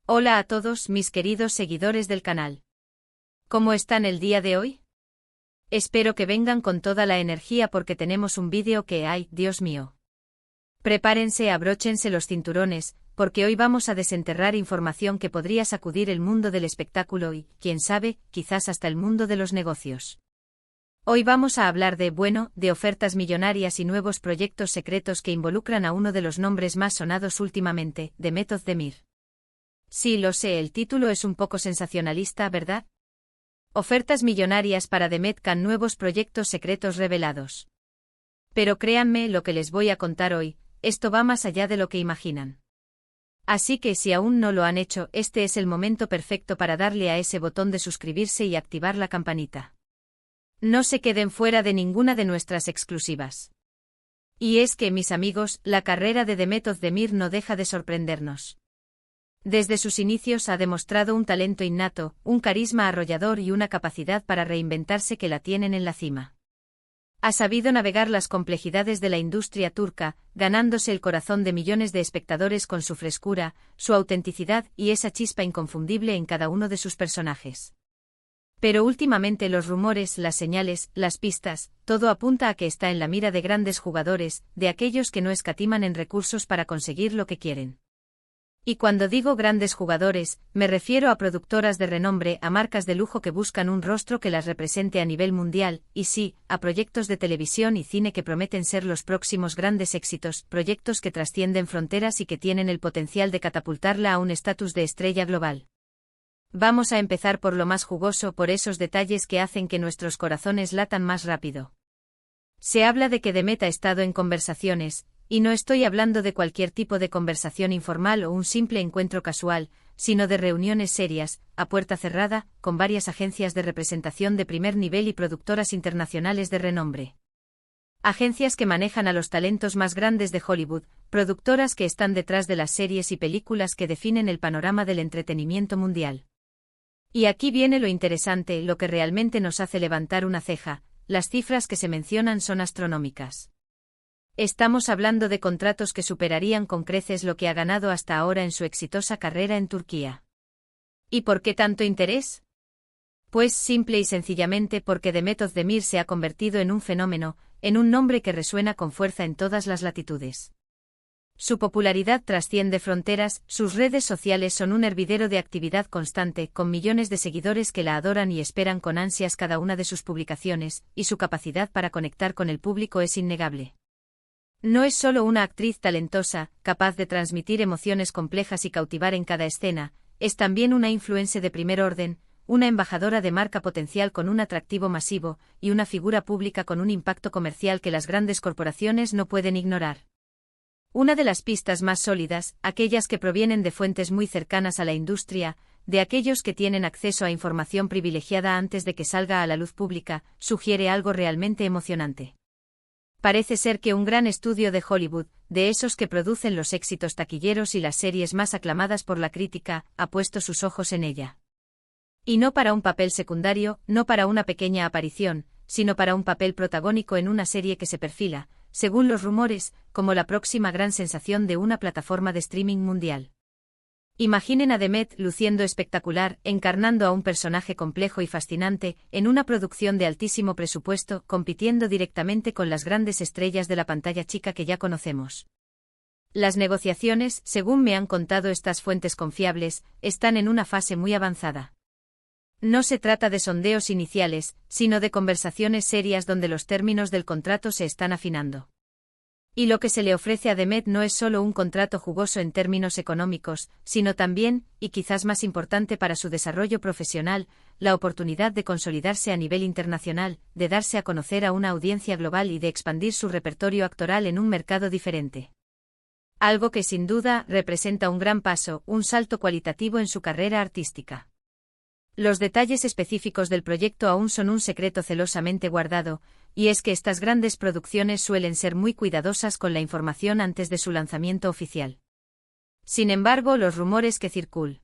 Hola a todos mis queridos seguidores del canal. ¿Cómo están el día de hoy? Espero que vengan con toda la energía porque tenemos un vídeo que hay, Dios mío. Prepárense, abróchense los cinturones, porque hoy vamos a desenterrar información que podría sacudir el mundo del espectáculo y, quién sabe, quizás hasta el mundo de los negocios. Hoy vamos a hablar de ofertas millonarias y nuevos proyectos secretos que involucran a uno de los nombres más sonados últimamente, Demet Özdemir. Sí, lo sé, el título es un poco sensacionalista, ¿verdad? Ofertas millonarias para Demet con nuevos proyectos secretos revelados. Pero créanme lo que les voy a contar hoy, esto va más allá de lo que imaginan. Así que si aún no lo han hecho, este es el momento perfecto para darle a ese botón de suscribirse y activar la campanita. No se queden fuera de ninguna de nuestras exclusivas. Y es que, mis amigos, la carrera de Demet Özdemir no deja de sorprendernos. Desde sus inicios ha demostrado un talento innato, un carisma arrollador y una capacidad para reinventarse que la tienen en la cima. Ha sabido navegar las complejidades de la industria turca, ganándose el corazón de millones de espectadores con su frescura, su autenticidad y esa chispa inconfundible en cada uno de sus personajes. Pero últimamente los rumores, las señales, las pistas, todo apunta a que está en la mira de grandes jugadores, de aquellos que no escatiman en recursos para conseguir lo que quieren. Y cuando digo grandes jugadores, me refiero a productoras de renombre, a marcas de lujo que buscan un rostro que las represente a nivel mundial, y sí, a proyectos de televisión y cine que prometen ser los próximos grandes éxitos, proyectos que trascienden fronteras y que tienen el potencial de catapultarla a un estatus de estrella global. Vamos a empezar por lo más jugoso, por esos detalles que hacen que nuestros corazones latan más rápido. Se habla de que Demet ha estado en conversaciones, y no estoy hablando de cualquier tipo de conversación informal o un simple encuentro casual, sino de reuniones serias, a puerta cerrada, con varias agencias de representación de primer nivel y productoras internacionales de renombre. Agencias que manejan a los talentos más grandes de Hollywood, productoras que están detrás de las series y películas que definen el panorama del entretenimiento mundial. Y aquí viene lo interesante, lo que realmente nos hace levantar una ceja, las cifras que se mencionan son astronómicas. Estamos hablando de contratos que superarían con creces lo que ha ganado hasta ahora en su exitosa carrera en Turquía. ¿Y por qué tanto interés? Pues simple y sencillamente porque Demet Özdemir se ha convertido en un fenómeno, en un nombre que resuena con fuerza en todas las latitudes. Su popularidad trasciende fronteras, sus redes sociales son un hervidero de actividad constante, con millones de seguidores que la adoran y esperan con ansias cada una de sus publicaciones, y su capacidad para conectar con el público es innegable. No es solo una actriz talentosa, capaz de transmitir emociones complejas y cautivar en cada escena, es también una influencer de primer orden, una embajadora de marca potencial con un atractivo masivo, y una figura pública con un impacto comercial que las grandes corporaciones no pueden ignorar. Una de las pistas más sólidas, aquellas que provienen de fuentes muy cercanas a la industria, de aquellos que tienen acceso a información privilegiada antes de que salga a la luz pública, sugiere algo realmente emocionante. Parece ser que un gran estudio de Hollywood, de esos que producen los éxitos taquilleros y las series más aclamadas por la crítica, ha puesto sus ojos en ella. Y no para un papel secundario, no para una pequeña aparición, sino para un papel protagónico en una serie que se perfila, según los rumores, como la próxima gran sensación de una plataforma de streaming mundial. Imaginen a Demet luciendo espectacular, encarnando a un personaje complejo y fascinante, en una producción de altísimo presupuesto, compitiendo directamente con las grandes estrellas de la pantalla chica que ya conocemos. Las negociaciones, según me han contado estas fuentes confiables, están en una fase muy avanzada. No se trata de sondeos iniciales, sino de conversaciones serias donde los términos del contrato se están afinando. Y lo que se le ofrece a Demet no es solo un contrato jugoso en términos económicos, sino también, y quizás más importante para su desarrollo profesional, la oportunidad de consolidarse a nivel internacional, de darse a conocer a una audiencia global y de expandir su repertorio actoral en un mercado diferente. Algo que sin duda representa un gran paso, un salto cualitativo en su carrera artística. Los detalles específicos del proyecto aún son un secreto celosamente guardado, y es que estas grandes producciones suelen ser muy cuidadosas con la información antes de su lanzamiento oficial. Sin embargo, los rumores que circulan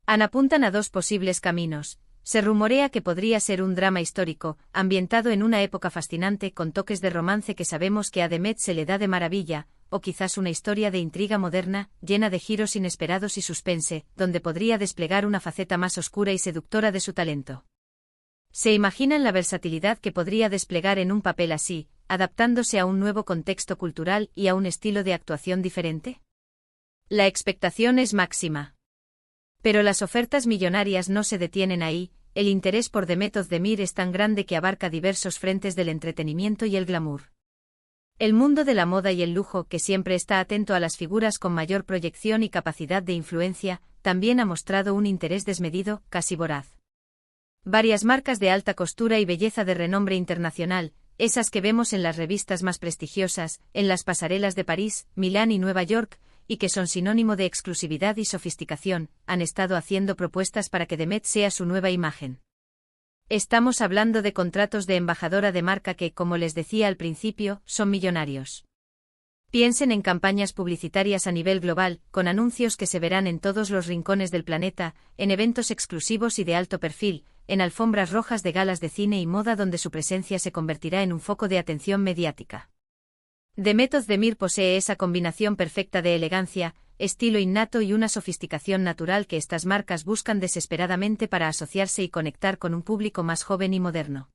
apuntan a dos posibles caminos. Se rumorea que podría ser un drama histórico, ambientado en una época fascinante con toques de romance que sabemos que a Demet se le da de maravilla, o quizás una historia de intriga moderna, llena de giros inesperados y suspense, donde podría desplegar una faceta más oscura y seductora de su talento. ¿Se imaginan la versatilidad que podría desplegar en un papel así, adaptándose a un nuevo contexto cultural y a un estilo de actuación diferente? La expectación es máxima. Pero las ofertas millonarias no se detienen ahí. El interés por Demet Özdemir es tan grande que abarca diversos frentes del entretenimiento y el glamour. El mundo de la moda y el lujo, que siempre está atento a las figuras con mayor proyección y capacidad de influencia, también ha mostrado un interés desmedido, casi voraz. Varias marcas de alta costura y belleza de renombre internacional, esas que vemos en las revistas más prestigiosas, en las pasarelas de París, Milán y Nueva York, y que son sinónimo de exclusividad y sofisticación, han estado haciendo propuestas para que Demet sea su nueva imagen. Estamos hablando de contratos de embajadora de marca que, como les decía al principio, son millonarios. Piensen en campañas publicitarias a nivel global, con anuncios que se verán en todos los rincones del planeta, en eventos exclusivos y de alto perfil, en alfombras rojas de galas de cine y moda donde su presencia se convertirá en un foco de atención mediática. Demet Özdemir posee esa combinación perfecta de elegancia, estilo innato y una sofisticación natural que estas marcas buscan desesperadamente para asociarse y conectar con un público más joven y moderno.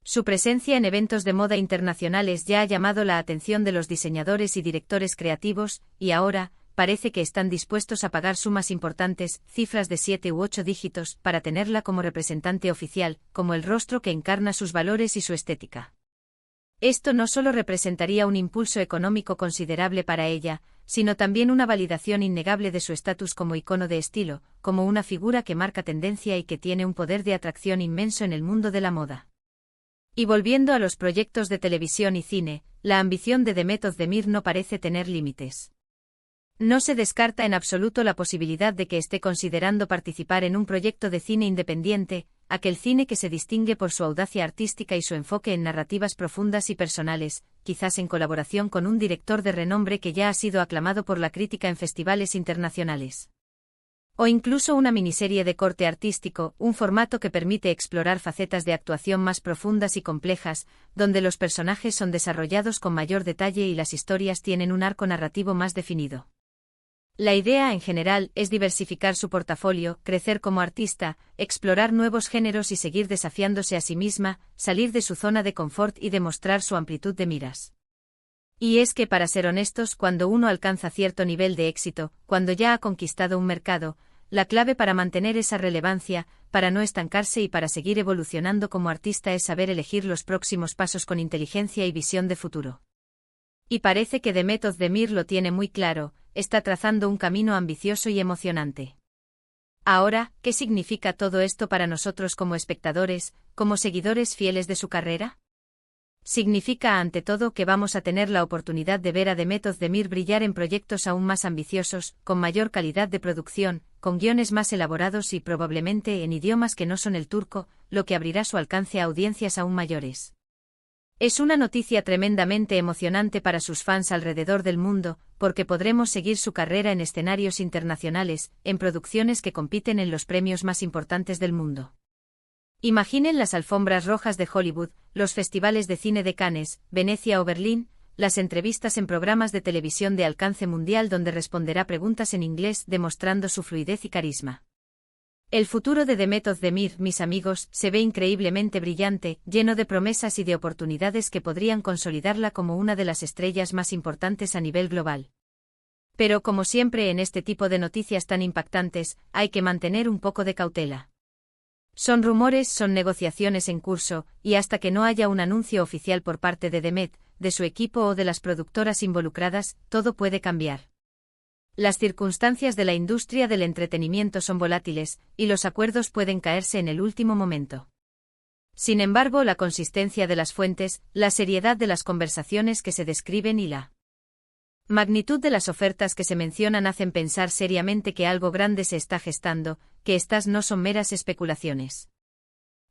Su presencia en eventos de moda internacionales ya ha llamado la atención de los diseñadores y directores creativos, y ahora, parece que están dispuestos a pagar sumas importantes, cifras de 7 u 8 dígitos, para tenerla como representante oficial, como el rostro que encarna sus valores y su estética. Esto no solo representaría un impulso económico considerable para ella, sino también una validación innegable de su estatus como icono de estilo, como una figura que marca tendencia y que tiene un poder de atracción inmenso en el mundo de la moda. Y volviendo a los proyectos de televisión y cine, la ambición de Demet Özdemir no parece tener límites. No se descarta en absoluto la posibilidad de que esté considerando participar en un proyecto de cine independiente, aquel cine que se distingue por su audacia artística y su enfoque en narrativas profundas y personales, quizás en colaboración con un director de renombre que ya ha sido aclamado por la crítica en festivales internacionales. O incluso una miniserie de corte artístico, un formato que permite explorar facetas de actuación más profundas y complejas, donde los personajes son desarrollados con mayor detalle y las historias tienen un arco narrativo más definido. La idea en general es diversificar su portafolio, crecer como artista, explorar nuevos géneros y seguir desafiándose a sí misma, salir de su zona de confort y demostrar su amplitud de miras. Y es que, para ser honestos, cuando uno alcanza cierto nivel de éxito, cuando ya ha conquistado un mercado, la clave para mantener esa relevancia, para no estancarse y para seguir evolucionando como artista es saber elegir los próximos pasos con inteligencia y visión de futuro. Y parece que Demet Özdemir lo tiene muy claro, está trazando un camino ambicioso y emocionante. Ahora, ¿qué significa todo esto para nosotros como espectadores, como seguidores fieles de su carrera? Significa ante todo que vamos a tener la oportunidad de ver a Demet Özdemir brillar en proyectos aún más ambiciosos, con mayor calidad de producción, con guiones más elaborados y probablemente en idiomas que no son el turco, lo que abrirá su alcance a audiencias aún mayores. Es una noticia tremendamente emocionante para sus fans alrededor del mundo, porque podremos seguir su carrera en escenarios internacionales, en producciones que compiten en los premios más importantes del mundo. Imaginen las alfombras rojas de Hollywood, los festivales de cine de Cannes, Venecia o Berlín, las entrevistas en programas de televisión de alcance mundial donde responderá preguntas en inglés demostrando su fluidez y carisma. El futuro de Demet Özdemir, mis amigos, se ve increíblemente brillante, lleno de promesas y de oportunidades que podrían consolidarla como una de las estrellas más importantes a nivel global. Pero como siempre en este tipo de noticias tan impactantes, hay que mantener un poco de cautela. Son rumores, son negociaciones en curso, y hasta que no haya un anuncio oficial por parte de Demet, de su equipo o de las productoras involucradas, todo puede cambiar. Las circunstancias de la industria del entretenimiento son volátiles, y los acuerdos pueden caerse en el último momento. Sin embargo, la consistencia de las fuentes, la seriedad de las conversaciones que se describen y la magnitud de las ofertas que se mencionan hacen pensar seriamente que algo grande se está gestando, que estas no son meras especulaciones.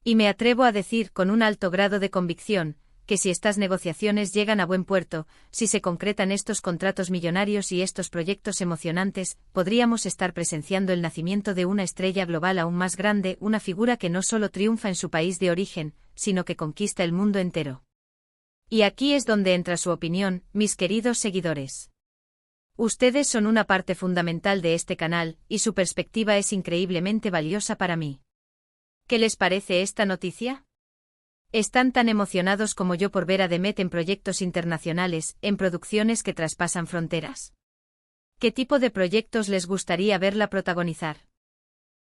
Y me atrevo a decir con un alto grado de convicción, que si estas negociaciones llegan a buen puerto, si se concretan estos contratos millonarios y estos proyectos emocionantes, podríamos estar presenciando el nacimiento de una estrella global aún más grande, una figura que no solo triunfa en su país de origen, sino que conquista el mundo entero. Y aquí es donde entra su opinión, mis queridos seguidores. Ustedes son una parte fundamental de este canal, y su perspectiva es increíblemente valiosa para mí. ¿Qué les parece esta noticia? ¿Están tan emocionados como yo por ver a Demet en proyectos internacionales, en producciones que traspasan fronteras? ¿Qué tipo de proyectos les gustaría verla protagonizar?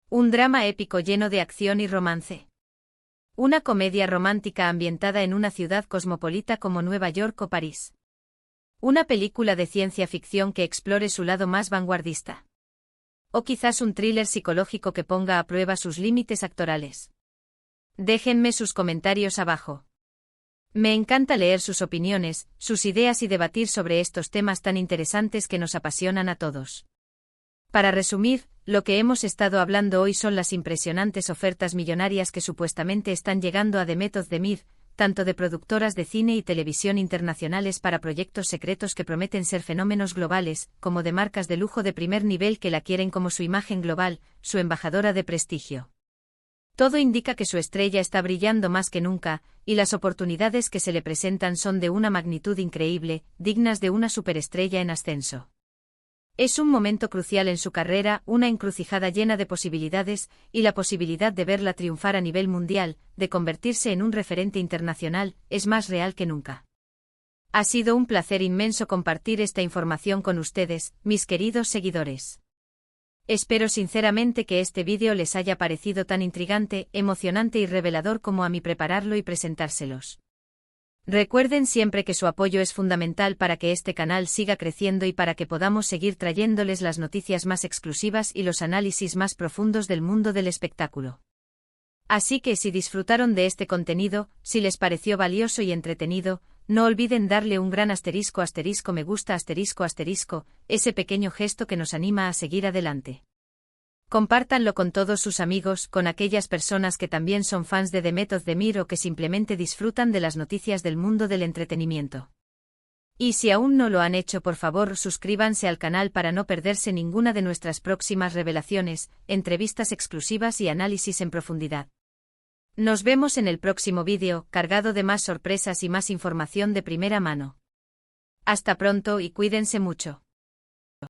¿Un drama épico lleno de acción y romance? ¿Una comedia romántica ambientada en una ciudad cosmopolita como Nueva York o París? ¿Una película de ciencia ficción que explore su lado más vanguardista? ¿O quizás un thriller psicológico que ponga a prueba sus límites actorales? Déjenme sus comentarios abajo. Me encanta leer sus opiniones, sus ideas y debatir sobre estos temas tan interesantes que nos apasionan a todos. Para resumir, lo que hemos estado hablando hoy son las impresionantes ofertas millonarias que supuestamente están llegando a Demet Özdemir, tanto de productoras de cine y televisión internacionales para proyectos secretos que prometen ser fenómenos globales, como de marcas de lujo de primer nivel que la quieren como su imagen global, su embajadora de prestigio. Todo indica que su estrella está brillando más que nunca, y las oportunidades que se le presentan son de una magnitud increíble, dignas de una superestrella en ascenso. Es un momento crucial en su carrera, una encrucijada llena de posibilidades, y la posibilidad de verla triunfar a nivel mundial, de convertirse en un referente internacional, es más real que nunca. Ha sido un placer inmenso compartir esta información con ustedes, mis queridos seguidores. Espero sinceramente que este vídeo les haya parecido tan intrigante, emocionante y revelador como a mí prepararlo y presentárselos. Recuerden siempre que su apoyo es fundamental para que este canal siga creciendo y para que podamos seguir trayéndoles las noticias más exclusivas y los análisis más profundos del mundo del espectáculo. Así que si disfrutaron de este contenido, si les pareció valioso y entretenido, no olviden darle un gran asterisco me gusta asterisco, ese pequeño gesto que nos anima a seguir adelante. Compártanlo con todos sus amigos, con aquellas personas que también son fans de Demet Özdemir o que simplemente disfrutan de las noticias del mundo del entretenimiento. Y si aún no lo han hecho, por favor suscríbanse al canal para no perderse ninguna de nuestras próximas revelaciones, entrevistas exclusivas y análisis en profundidad. Nos vemos en el próximo vídeo, cargado de más sorpresas y más información de primera mano. Hasta pronto y cuídense mucho.